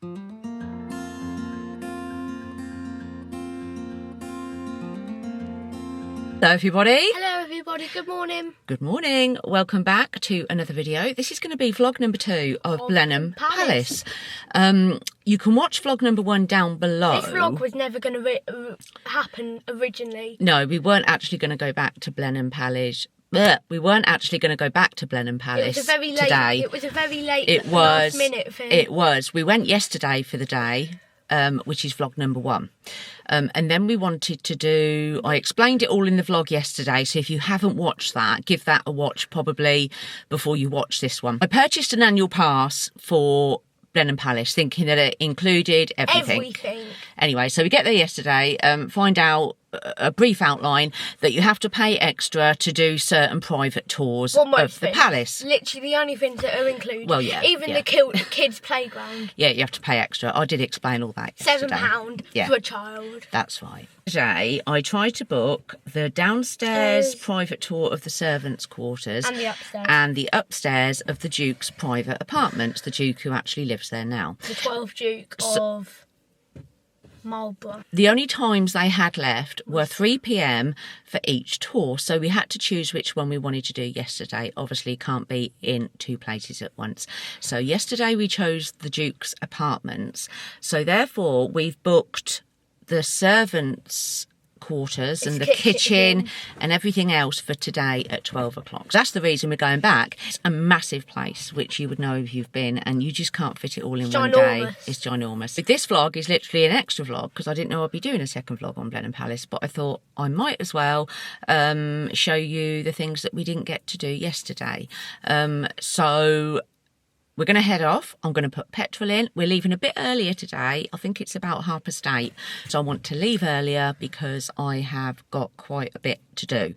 Hello everybody. Hello everybody, good morning. Good morning. Welcome back to another video. This is going to be vlog number 2 of Blenheim Palace. You can watch vlog number 1 down below. This vlog was never going to happen originally. No, we weren't actually going to go back to Blenheim Palace. We weren't actually going to go back to Blenheim Palace today. It was a very late last minute thing. It was. We went yesterday for the day. Which is vlog number 1. And then we wanted to do, I explained it all in the vlog yesterday, so if you haven't watched that, give that a watch probably before you watch this one. I purchased an annual pass for Blenheim Palace, thinking that it included everything. Anyway, so we get there yesterday, find out a brief outline that you have to pay extra to do certain private tours of the palace. Literally the only things that are included. Well, yeah. Even the kids' playground. Yeah, you have to pay extra. I did explain all that yesterday. £7 for a child. That's right. Today, I tried to book the downstairs private tour of the servants' quarters. And the upstairs. And the upstairs of the Duke's private apartments, the Duke who actually lives there now. The 12th Duke of Marlborough. The only times they had left were 3 p.m. for each tour, so we had to choose which one we wanted to do yesterday. Obviously can't be in 2 places at once. So yesterday we chose the Duke's apartments. So therefore we've booked the servants' quarters and the kitchen and everything else for today at 12 o'clock. That's the reason we're going back. It's a massive place, which you would know if you've been, and you just can't fit it all in one day. It's ginormous. But this vlog is literally an extra vlog because I didn't know I'd be doing a second vlog on Blenheim Palace, but I thought I might as well show you the things that we didn't get to do yesterday. So we're going to head off. I'm going to put petrol in. We're leaving a bit earlier today. I think it's about 8:30. So I want to leave earlier because I have got quite a bit to do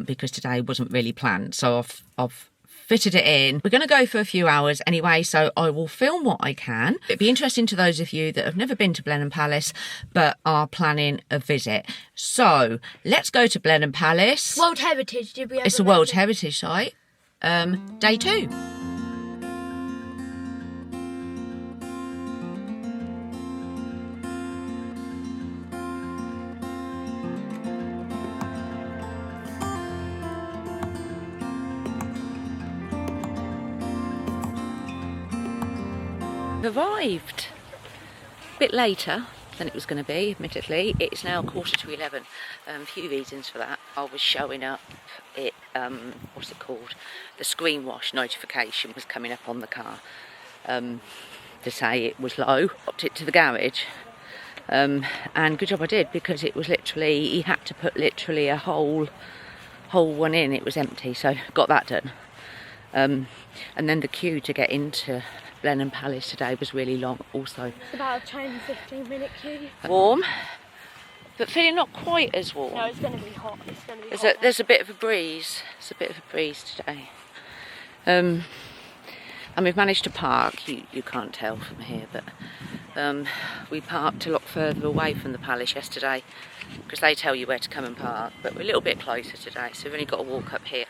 because today wasn't really planned. So I've fitted it in. We're going to go for a few hours anyway, so I will film what I can. It'd be interesting to those of you that have never been to Blenheim Palace but are planning a visit. So let's go to Blenheim Palace. World Heritage, did we ever It's a World Heritage site. Day 2. Arrived a bit later than it was going to be, admittedly. It's now 10:45. A few reasons for that. I was showing up, what's it called? The screen wash notification was coming up on the car to say it was low. Popped it to the garage, and good job I did, because it was literally, he had to put literally a whole one in. It was empty, so got that done. And then the queue to get into Blenheim Palace today was really long also. It's about a 10-15 minute queue. Warm, but feeling not quite as warm. No, it's going to be hot. It's going to be hot. There's a bit of a breeze. There's a bit of a breeze today. And we've managed to park. You can't tell from here, but we parked a lot further away from the palace yesterday because they tell you where to come and park. But we're a little bit closer today, so we've only got to walk up here.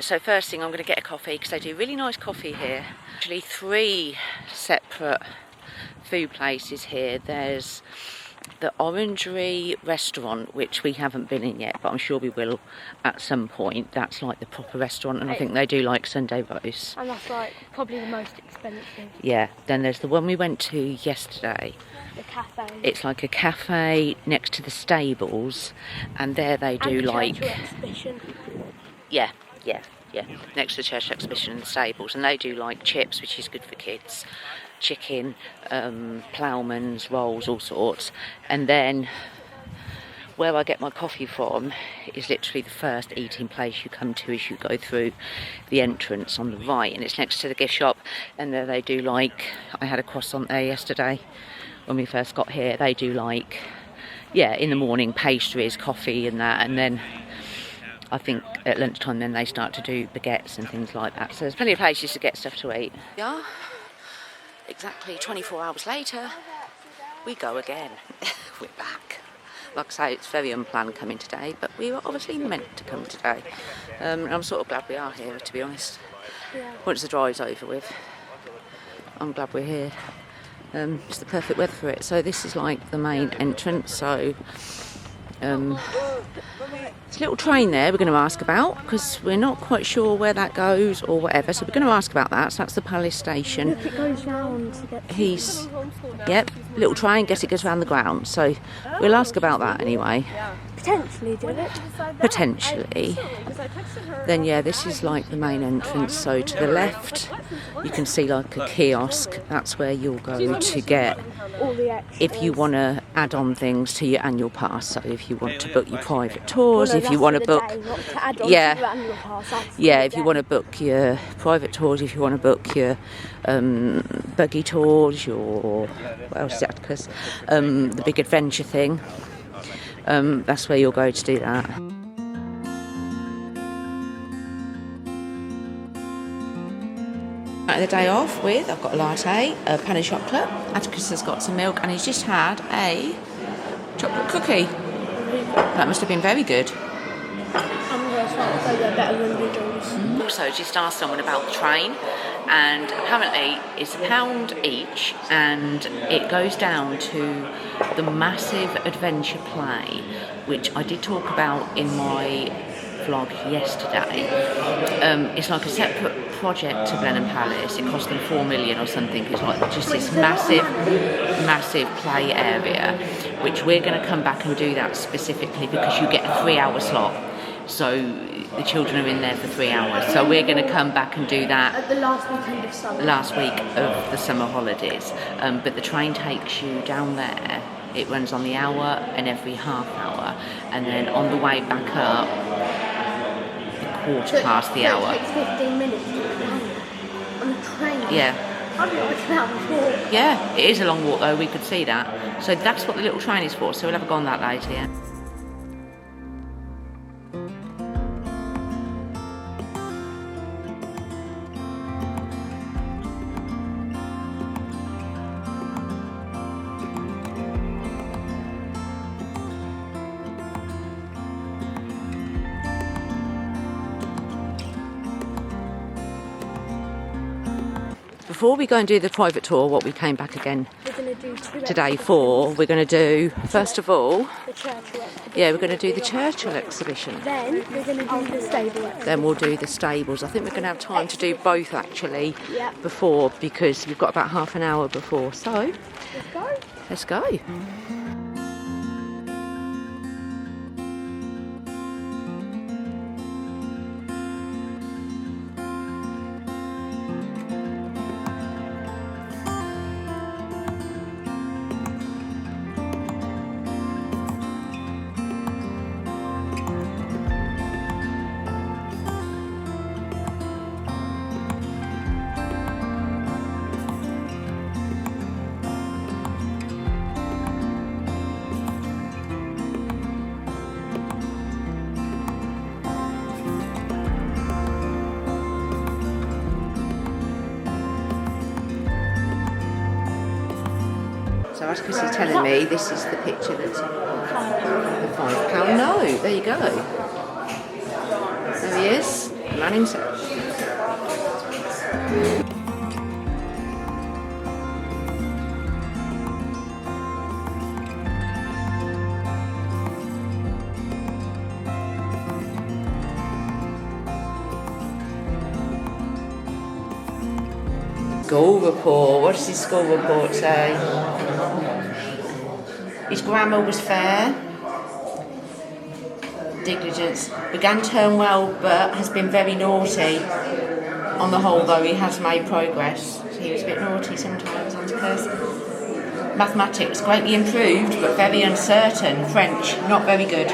So first thing, I'm going to get a coffee because they do really nice coffee here. Actually 3 separate food places here. There's the Orangery restaurant, which we haven't been in yet, but I'm sure we will at some point. That's like the proper restaurant, and I think they do like Sunday roast. And that's like probably the most expensive. Yeah, then there's the one we went to yesterday. The cafe. It's like a cafe next to the stables, and there they do like Churchill Exhibition. Yeah, next to the Churchill Exhibition and the stables, and they do like chips, which is good for kids, chicken, ploughman's, rolls, all sorts. And then where I get my coffee from is literally the first eating place you come to as you go through the entrance on the right, and it's next to the gift shop. And there they do like, I had a croissant there yesterday when we first got here. They do like, yeah, in the morning pastries, coffee and that, and then I think at lunchtime then they start to do baguettes and things like that. So there's plenty of places to get stuff to eat. Yeah, exactly 24 hours later, we go again. We're back. Like I say, it's very unplanned coming today, but we were obviously meant to come today. I'm sort of glad we are here, to be honest. Yeah. Once the drive's over with, I'm glad we're here. It's the perfect weather for it. So this is like the main entrance. So there's a little train there we're going to ask about, because we're not quite sure where that goes or whatever. So we're going to ask about that. So that's the Palace station. Look, it goes round to get Yep, little train, guess it goes around the ground. So we'll ask about that anyway. potentially do it. Potentially. Then yeah, this is like the main entrance. So to the left you can see like a kiosk. That's where you'll go to get, All the extras. if you want to add on things to your annual pass. So if you want to book your private tours, Well, no, if you that's want for to the book, day, not to add on yeah. to your annual pass, that's for yeah, the if you day. want to book your private tours, if you want to book your buggy tours, your what else is that? Because the big adventure thing. That's where you'll go to do that. The day off with, I've got a latte, a pan of chocolate. Atticus has got some milk, and he's just had a chocolate cookie. That must have been very good. I'm going to say they're better than noodles. Also, just asked someone about the train, and apparently it's £1 each, and it goes down to the massive adventure play, which I did talk about in my vlog yesterday. It's like a separate project to Blenheim Palace. It cost them 4 million or something. It's like just this massive play area, which we're going to come back and do that specifically because you get a 3-hour slot. So the children are in there for 3 hours. So we're going to come back and do that At the last weekend of summer. last week of the summer holidays. But the train takes you down there. It runs on the hour and every half hour, and then on the way back up, quarter past the hour. It takes 15 minutes to get down on a train. Yeah. I've not watched an hour's walk. Yeah, it is a long walk though, we could see that. So that's what the little train is for, so we'll have a go on that later, yeah. Before we go and do the private tour, what we came back again We're going to do two today for, we're going to do, first of all, the Churchill Exhibition. yeah, we're going to do the Churchill Exhibition. Then we're going to do the stable exhibition. Then we'll do the stables. I think we're going to have time to do both actually Yeah. before, because we've got about half an hour before. So, Let's go. let's go. So as Chris is telling me, this is the picture that's on the £5 note. There you go. There he is, the man himself. School report. What does his school report say? His grammar was fair. Diligence. Began term well, but has been very naughty. On the whole, though, he has made progress. So he was a bit naughty sometimes, Anticus. Mathematics greatly improved, but very uncertain. French, not very good.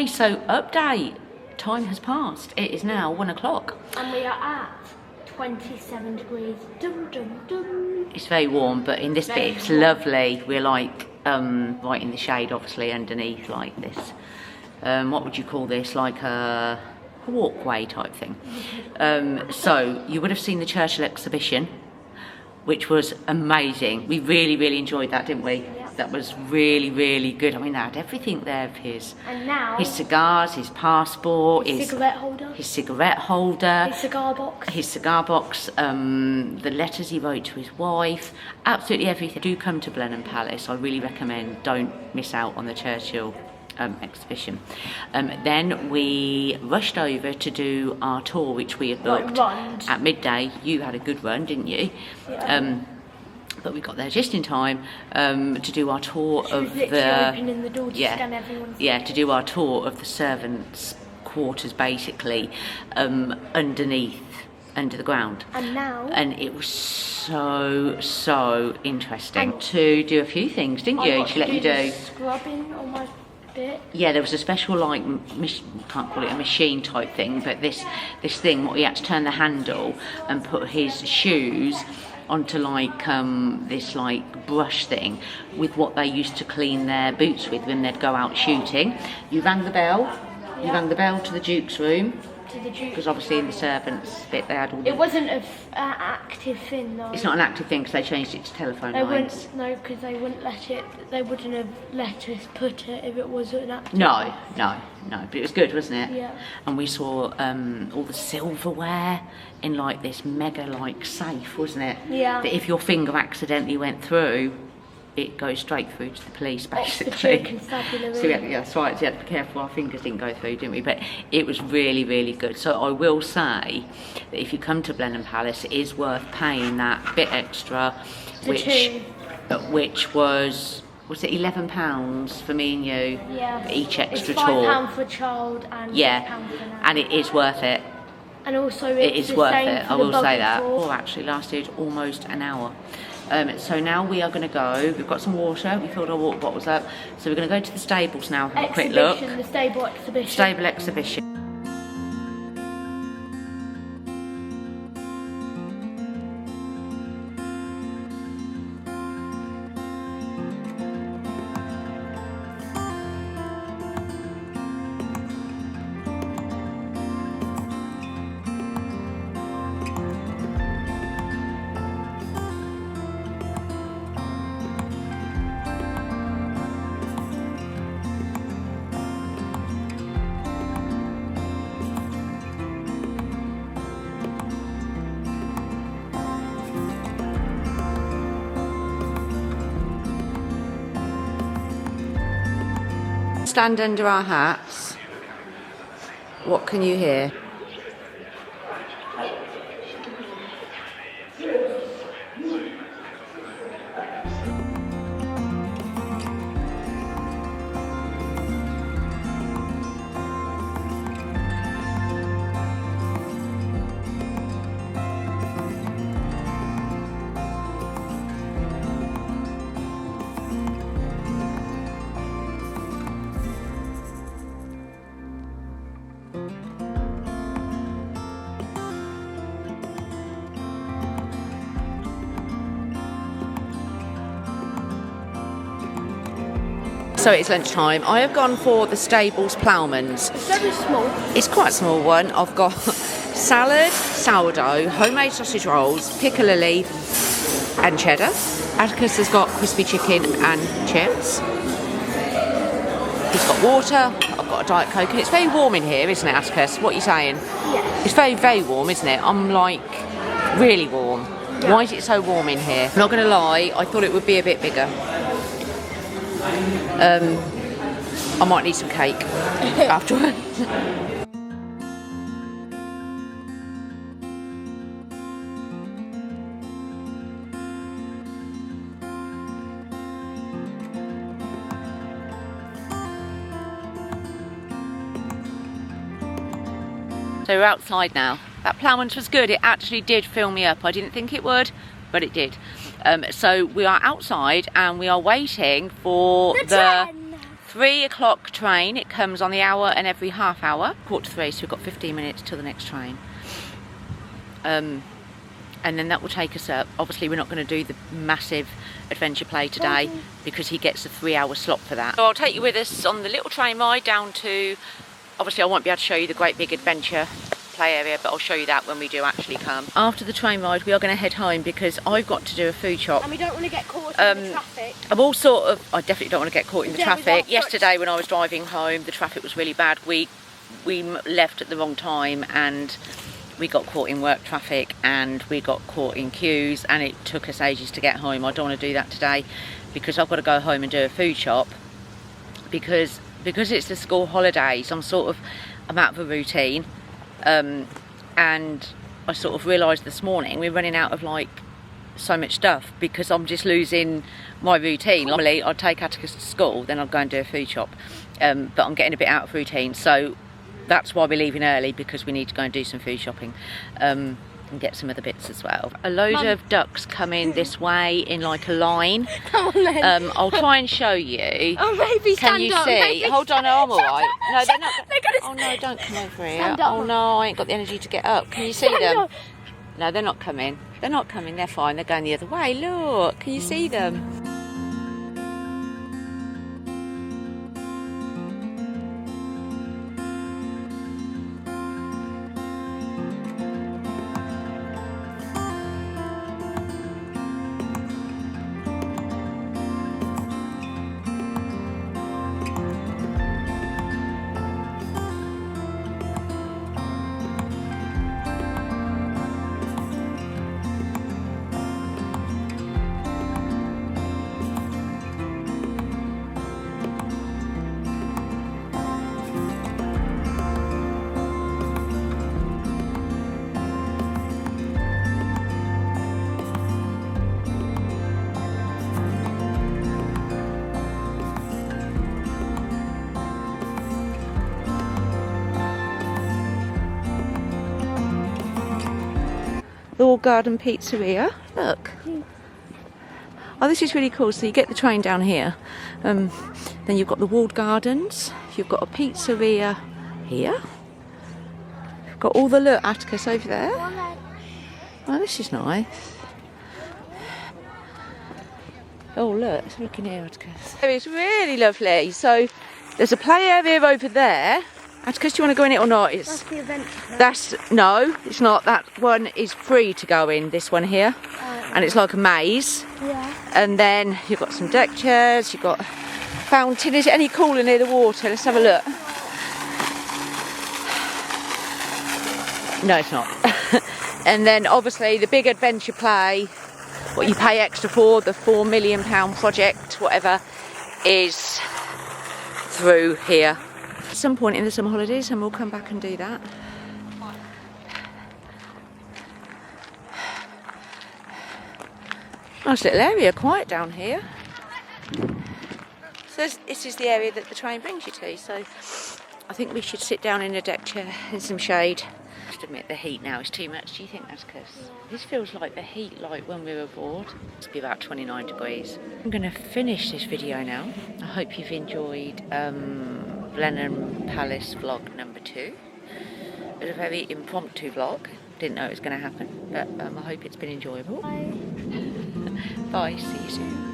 Okay, so update. Time has passed. It is now 1 o'clock. And we are at 27 degrees. Dum, dum, dum. It's very warm, but in this bit it's lovely. We're like right in the shade, obviously, underneath like this. What would you call this? Like a walkway type thing. So you would have seen the Churchill Exhibition, which was amazing. We really enjoyed that, didn't we? Yeah. That was really good. I mean, they had everything there of his. And now his cigars, his passport, his cigarette holder, his cigarette holder, his cigar box, the letters he wrote to his wife, absolutely everything. Do come to Blenheim Palace. I really recommend. Don't miss out on the Churchill exhibition. Then we rushed over to do our tour, which we had booked at midday. You had a good run, didn't you? Yeah. But we got there just in time to do our tour of the opening the door to scan everyone's to do our tour of the servants' quarters, basically underneath. Under the ground. And it was so interesting to do a few things, didn't you? She let you do scrubbing on my bit. Yeah, there was a special like can't call it a machine type thing, but this thing what he had to turn the handle and put his shoes onto like this like brush thing with what they used to clean their boots with when they'd go out shooting. You rang the bell. Yeah. You rang the bell to the Duke's room. Because obviously in the servants bit they had all. It wasn't an active thing though. It's not an active thing because they changed it to telephone lines. No, because they wouldn't let it. They wouldn't have let us put it if it wasn't an active. No. But it was good, wasn't it? Yeah. And we saw all the silverware in like this mega like safe, wasn't it? Yeah. That if your finger accidentally went through, it goes straight through to the police, basically. So that's right. So you had to be careful our fingers didn't go through, didn't we? But it was really good. So I will say that if you come to Blenheim Palace, it is worth paying that bit extra, which was it £11 for me and you? Yeah. For each extra it's tour. £5 for a child and £6 for an adult. And it is worth it. And also it is worth it. I will say that. Tour. Oh, actually lasted almost an hour. So now we are going to go. We've got some water. We filled our water bottles up. So we're going to go to the stables now. Have a quick look. The stable exhibition. Stable exhibition. Stand under our hats. What can you hear? So it's lunchtime. I have gone for the Stables Ploughman's. It's very small. It's quite a small one. I've got salad, sourdough, homemade sausage rolls, piccalilli and cheddar. Atticus has got crispy chicken and chips. He's got water. I've got a Diet Coke. And it's very warm in here, isn't it, Atticus? What are you saying? Yeah. It's very warm, isn't it? I'm like really warm. Yeah. Why is it so warm in here? I'm not going to lie, I thought it would be a bit bigger. I might need some cake afterwards. So we're outside now. That Ploughman's was good. It actually did fill me up. I didn't think it would, but it did. So we are outside and we are waiting for the 3 o'clock train. It comes on the hour and every half hour. 2:45, so we've got 15 minutes till the next train. And then that will take us up. Obviously we're not going to do the massive adventure play today because he gets a 3-hour slot for that. So I'll take you with us on the little train ride down to, obviously I won't be able to show you the great big adventure play area, but I'll show you that when we do actually come. After the train ride we are going to head home because I've got to do a food shop. And we don't want to get caught in the traffic. I definitely don't want to get caught in the traffic. Yesterday when I was driving home the traffic was really bad. We left at the wrong time and we got caught in work traffic and we got caught in queues and it took us ages to get home. I don't want to do that today because I've got to go home and do a food shop because it's the school holidays. I'm out of a routine, and I sort of realised this morning we're running out of like so much stuff because I'm just losing my routine. Normally I'd take Atticus to school, then I'd go and do a food shop, but I'm getting a bit out of routine, so that's why we're leaving early, because we need to go and do some food shopping and get some other bits as well. A load of ducks coming this way in like a line. Come on then. I'll try and show you. Oh, maybe Can you see? Hold on, I'm alright. No, they're not. They're Oh no, don't come over here. Stand up. Oh no, I ain't got the energy to get up. Can you see them? No, they're not coming. They're not coming. They're fine. They're going the other way. Look, can you see them? The Walled Garden Pizzeria. Look. Oh, this is really cool. So you get the train down here. Then you've got the Walled Gardens. You've got a pizzeria here. You've got all the, look, Atticus over there. Oh, this is nice. Oh, look. Let's look in here, Atticus. It's really lovely. So there's a play area over there. Atticus, do you want to go in it or not? That's the adventure. No, it's not. That one is free to go in, this one here. And it's like a maze. Yeah. And then you've got some deck chairs, you've got a fountain. Is it any cooler near the water? Let's have a look. No, it's not. And then obviously the big adventure play, what you pay extra for, the £4 million project, whatever, is through here. At some point in the summer holidays, and we'll come back and do that. Nice little area, quiet down here. So this is the area that the train brings you to, so I think we should sit down in a deck chair in some shade. I must admit the heat now is too much. Do you think that's because this feels like the heat like when we were aboard? It's be about 29 degrees. I'm going to finish this video now. I hope you've enjoyed Blenheim Palace vlog number 2. It was a very impromptu vlog. Didn't know it was going to happen, but I hope it's been enjoyable. Bye. Bye, see you soon.